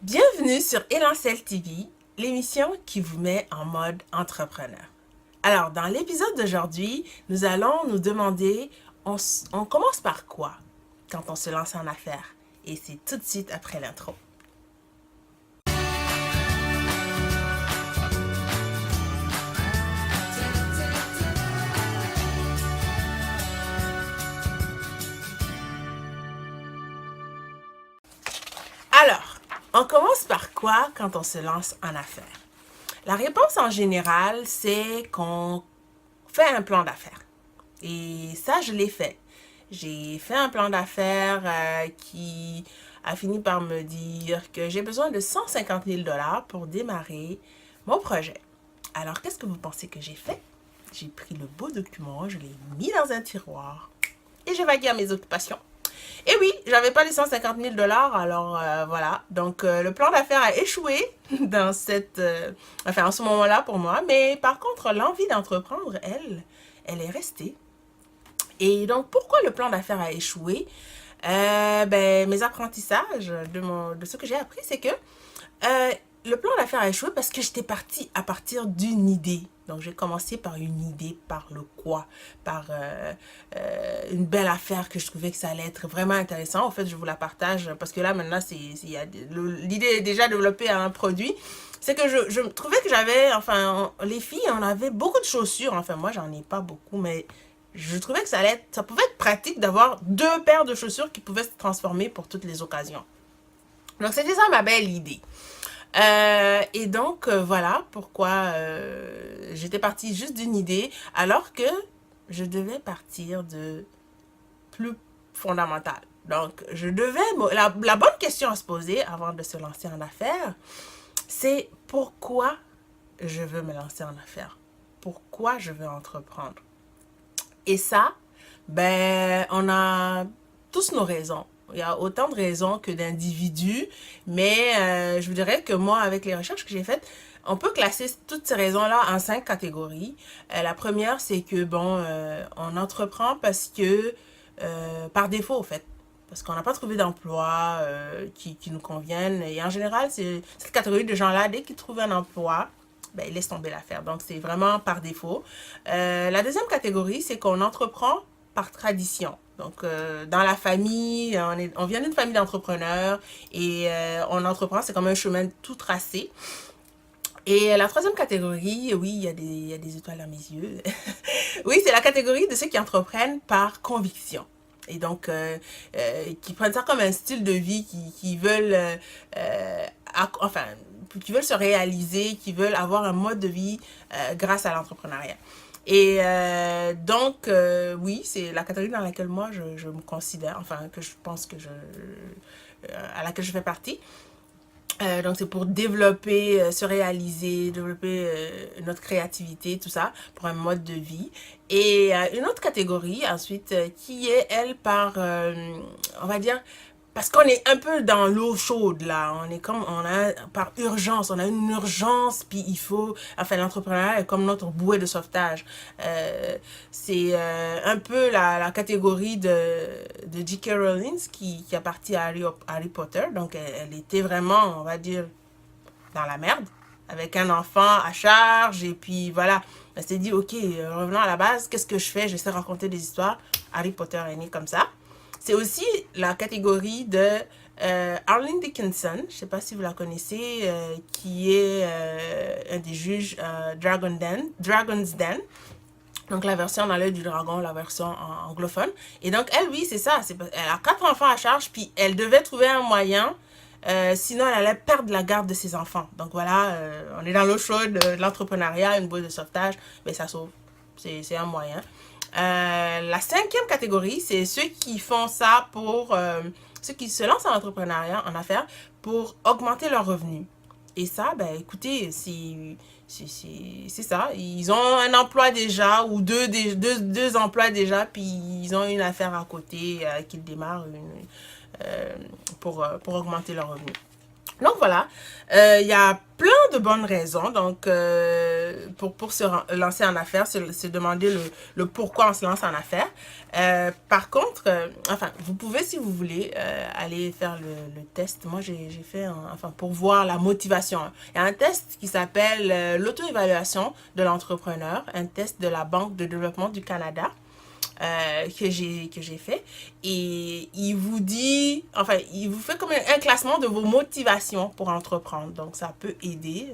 Bienvenue sur Élancelle TV, l'émission qui vous met en mode entrepreneur. Alors, dans l'épisode d'aujourd'hui, nous allons nous demander, on commence par quoi quand on se lance en affaires? Et c'est tout de suite après l'intro. Alors, on commence par quoi quand on se lance en affaires? La réponse en général, c'est qu'on fait un plan d'affaires. Et ça, je l'ai fait. J'ai fait un plan d'affaires qui a fini par me dire que j'ai besoin de 150 000 dollars pour démarrer mon projet. Alors, qu'est-ce que vous pensez que j'ai fait? J'ai pris le beau document, je l'ai mis dans un tiroir et j'ai vagué à mes occupations. Et oui, j'avais pas les 150 000 dollars, alors voilà. Donc, le plan d'affaires a échoué dans en ce moment-là pour moi. Mais par contre, l'envie d'entreprendre, elle est restée. Et donc, pourquoi le plan d'affaires a échoué? Mes apprentissages de ce que j'ai appris, c'est que le plan d'affaires a échoué parce que j'étais partie à partir d'une idée. Donc, j'ai commencé par une idée, par le quoi, par une belle affaire que je trouvais que ça allait être vraiment intéressant. En fait, je vous la partage parce que là, maintenant, l'idée est déjà développée à un produit. C'est que je trouvais que les filles, on avait beaucoup de chaussures. Enfin, moi, j'en ai pas beaucoup, mais je trouvais que ça pouvait être pratique d'avoir deux paires de chaussures qui pouvaient se transformer pour toutes les occasions. Donc, c'était ça ma belle idée. Et donc, voilà pourquoi j'étais partie juste d'une idée, alors que je devais partir de plus fondamental. Donc, la bonne question à se poser avant de se lancer en affaires, c'est pourquoi je veux me lancer en affaires? Pourquoi je veux entreprendre? Et ça, on a tous nos raisons. Il y a autant de raisons que d'individus, mais je vous dirais que moi, avec les recherches que j'ai faites, on peut classer toutes ces raisons-là en 5 catégories. La première, c'est que, on entreprend parce que, par défaut, au fait, parce qu'on n'a pas trouvé d'emploi qui nous convienne. Et en général, c'est cette catégorie de gens-là, dès qu'ils trouvent un emploi, ils laissent tomber l'affaire. Donc, c'est vraiment par défaut. La deuxième catégorie, c'est qu'on entreprend par tradition. Donc, dans la famille, on vient d'une famille d'entrepreneurs et on entreprend, c'est comme un chemin tout tracé. Et la troisième catégorie, oui, il y a des étoiles à mes yeux. Oui, c'est la catégorie de ceux qui entreprennent par conviction. Et donc, qui prennent ça comme un style de vie, qui veulent, enfin, qui veulent se réaliser, qui veulent avoir un mode de vie grâce à l'entrepreneuriat. Et oui, c'est la catégorie dans laquelle moi je me considère, enfin, que je pense que à laquelle je fais partie. Donc c'est pour développer, se réaliser, développer notre créativité, tout ça, pour un mode de vie. Et une autre catégorie ensuite qui est, elle, on va dire, parce qu'on est un peu dans l'eau chaude là, par urgence, on a une urgence, puis enfin l'entrepreneuriat est comme notre bouée de sauvetage. C'est un peu la catégorie de J.K. Rowling qui a parti à Harry Potter, donc elle était vraiment, on va dire, dans la merde, avec un enfant à charge, et puis voilà, elle s'est dit, ok, revenons à la base, qu'est-ce que je fais? J'essaie de raconter des histoires. Harry Potter est né comme ça. C'est aussi la catégorie de Arlene Dickinson, je ne sais pas si vous la connaissez, qui est un des juges Dragon's Den. Donc la version dans l'œil du dragon, la version anglophone. Et donc elle, oui, c'est ça. Elle a 4 enfants à charge, puis elle devait trouver un moyen, sinon elle allait perdre la garde de ses enfants. Donc voilà, on est dans l'eau chaude de l'entrepreneuriat, une boîte de sauvetage, mais ça sauve. C'est un moyen. La cinquième catégorie, c'est ceux qui font ça ceux qui se lancent en entrepreneuriat, en affaires, pour augmenter leurs revenus. Et ça, écoutez, c'est ça. Ils ont un emploi déjà ou deux emplois déjà, puis ils ont une affaire à côté qu'ils démarrent pour augmenter leurs revenus. Donc voilà, il y a plein de bonnes raisons. Donc pour se lancer en affaires, se demander le pourquoi on se lance en affaires. Par contre, enfin, vous pouvez, si vous voulez, aller faire le test. Moi, j'ai fait, enfin, pour voir la motivation. Il y a un test qui s'appelle l'auto-évaluation de l'entrepreneur, un test de la Banque de développement du Canada. Que j'ai fait, et il vous dit, enfin, il vous fait comme un classement de vos motivations pour entreprendre, donc ça peut aider.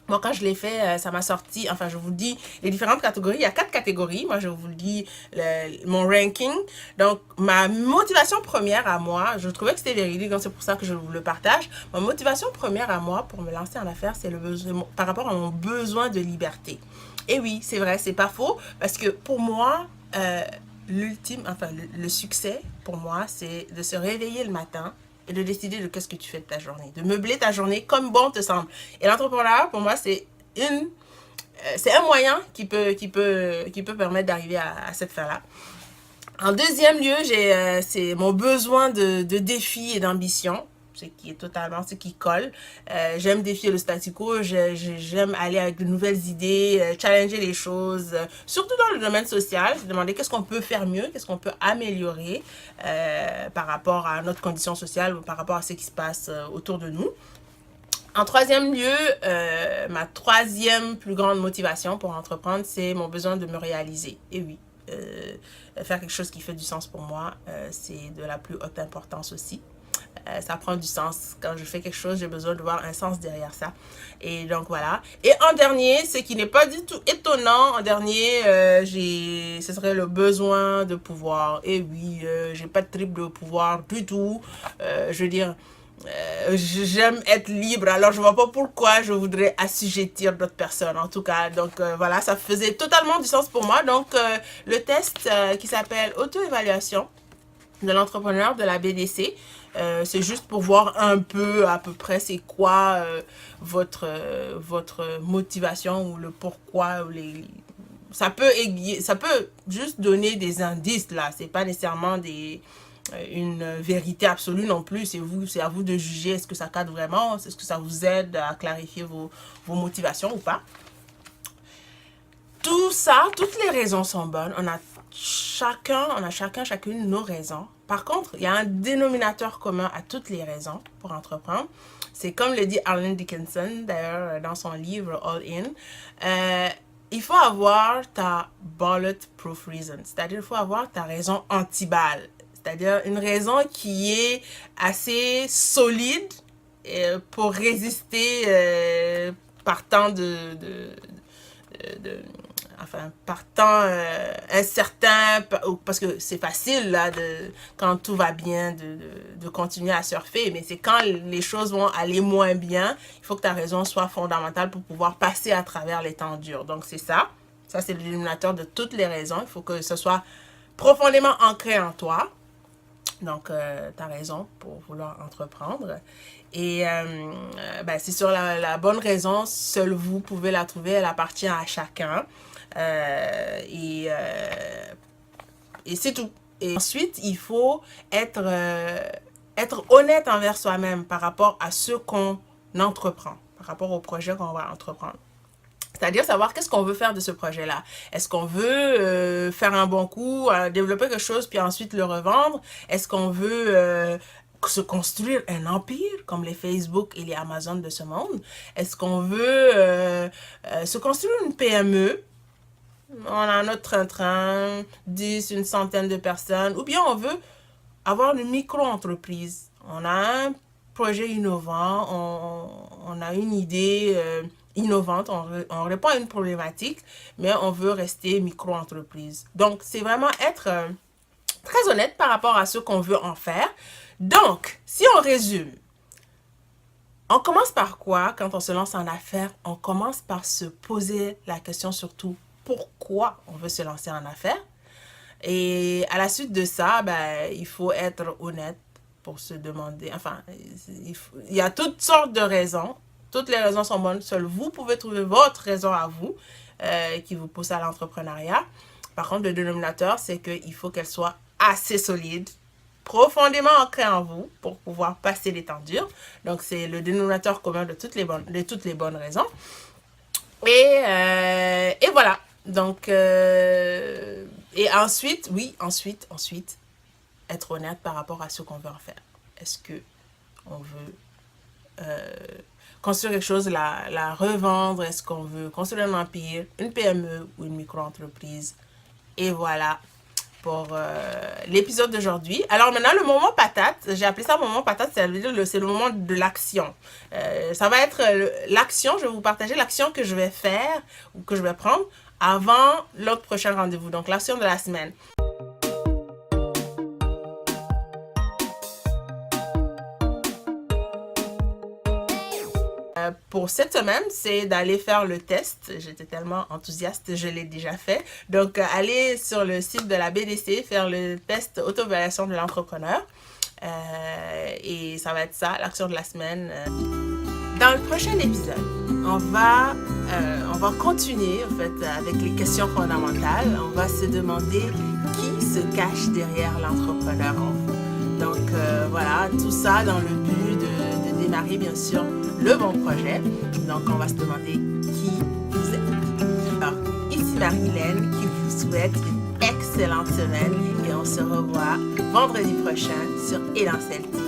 Moi, quand je l'ai fait, ça m'a sorti, enfin, je vous dis les différentes catégories. Il y a 4 catégories. Moi, je vous le dis, mon ranking. Donc, ma motivation première à moi, je trouvais que c'était véridique, donc c'est pour ça que je vous le partage. Ma motivation première à moi pour me lancer en affaires, c'est par rapport à mon besoin de liberté. Et oui, c'est vrai, c'est pas faux, parce que pour moi, l'ultime, enfin, le succès, pour moi, c'est de se réveiller le matin et de décider de qu'est-ce que tu fais de ta journée, de meubler ta journée comme bon te semble. Et l'entrepreneuriat, pour moi, c'est un moyen qui peut permettre d'arriver à cette fin-là. En deuxième lieu, c'est mon besoin de défi et d'ambition, ce qui est totalement ce qui colle. J'aime défier le statu quo, j'aime aller avec de nouvelles idées, challenger les choses, surtout dans le domaine social, se demander qu'est-ce qu'on peut faire mieux, qu'est-ce qu'on peut améliorer par rapport à notre condition sociale ou par rapport à ce qui se passe autour de nous. En troisième lieu, ma troisième plus grande motivation pour entreprendre, c'est mon besoin de me réaliser. Et oui, faire quelque chose qui fait du sens pour moi, c'est de la plus haute importance aussi. Ça prend du sens. Quand je fais quelque chose, j'ai besoin de voir un sens derrière ça. Et donc voilà. Et en dernier, ce qui n'est pas du tout étonnant, en dernier, ce serait le besoin de pouvoir. Et oui, j'ai pas de trip de pouvoir du tout. Je veux dire, j'aime être libre, alors je vois pas pourquoi je voudrais assujettir d'autres personnes, en tout cas. Donc voilà, ça faisait totalement du sens pour moi. Donc le test qui s'appelle auto-évaluation de l'entrepreneur de la BDC, c'est juste pour voir un peu à peu près c'est quoi votre motivation ou le pourquoi, ça peut juste donner des indices là, c'est pas nécessairement une vérité absolue non plus, c'est à vous de juger est-ce que ça cadre vraiment, est-ce que ça vous aide à clarifier vos motivations ou pas. Tout ça, toutes les raisons sont bonnes, on a chacune nos raisons. Par contre, il y a un dénominateur commun à toutes les raisons pour entreprendre. C'est comme le dit Arlene Dickinson, d'ailleurs, dans son livre All In. Il faut avoir ta bulletproof reason, c'est-à-dire il faut avoir ta raison anti-balle. C'est-à-dire une raison qui est assez solide pour résister partant partant incertain, parce que c'est facile là, quand tout va bien de continuer à surfer, mais c'est quand les choses vont aller moins bien, il faut que ta raison soit fondamentale pour pouvoir passer à travers les temps durs. Donc c'est ça c'est le dénominateur de toutes les raisons, il faut que ce soit profondément ancré en toi. Donc, ta raison pour vouloir entreprendre. Et c'est sur la bonne raison, seul vous pouvez la trouver, elle appartient à chacun. Et c'est tout. Et ensuite, il faut être honnête envers soi-même par rapport à ce qu'on entreprend, par rapport au projet qu'on va entreprendre. C'est-à-dire savoir qu'est-ce qu'on veut faire de ce projet-là. Est-ce qu'on veut faire un bon coup, développer quelque chose, puis ensuite le revendre? Est-ce qu'on veut se construire un empire, comme les Facebook et les Amazon de ce monde? Est-ce qu'on veut se construire une PME? On a notre train-train, 10, une centaine de personnes. Ou bien on veut avoir une micro-entreprise. On a un projet innovant, on a une idée innovante, on répond à une problématique, mais on veut rester micro-entreprise. Donc, c'est vraiment être très honnête par rapport à ce qu'on veut en faire. Donc, si on résume, on commence par quoi quand on se lance en affaires? On commence par se poser la question surtout pourquoi on veut se lancer en affaires. Et à la suite de ça, il faut être honnête pour se demander, enfin, il y a toutes sortes de raisons. Toutes les raisons sont bonnes. Seul vous pouvez trouver votre raison à vous qui vous pousse à l'entrepreneuriat. Par contre, le dénominateur, c'est qu'il faut qu'elle soit assez solide, profondément ancrée en vous pour pouvoir passer les temps durs. Donc, c'est le dénominateur commun de toutes les bonnes raisons. Et voilà. Donc, et ensuite, oui, ensuite, être honnête par rapport à ce qu'on veut en faire. Est-ce que on veut construire quelque chose, la revendre? Est-ce qu'on veut construire un empire, une PME ou une micro-entreprise? Et voilà pour l'épisode d'aujourd'hui. Alors maintenant, le moment patate, j'ai appelé ça moment patate, c'est le moment de l'action. Ça va être l'action, je vais vous partager l'action que je vais faire ou que je vais prendre avant l'autre prochain rendez-vous, donc l'action de la semaine. Pour cette semaine, c'est d'aller faire le test. J'étais tellement enthousiaste, je l'ai déjà fait. Donc, aller sur le site de la BDC, faire le test auto-évaluation de l'entrepreneur. Et ça va être ça, l'action de la semaine. Dans le prochain épisode, on va continuer en fait avec les questions fondamentales. On va se demander qui se cache derrière l'entrepreneur en vous. Donc voilà, tout ça dans le but de démarrer bien sûr le bon projet. Donc on va se demander qui vous êtes. Alors, ici Marie-Hélène qui vous souhaite une excellente semaine et on se revoit vendredi prochain sur Élancelle TV.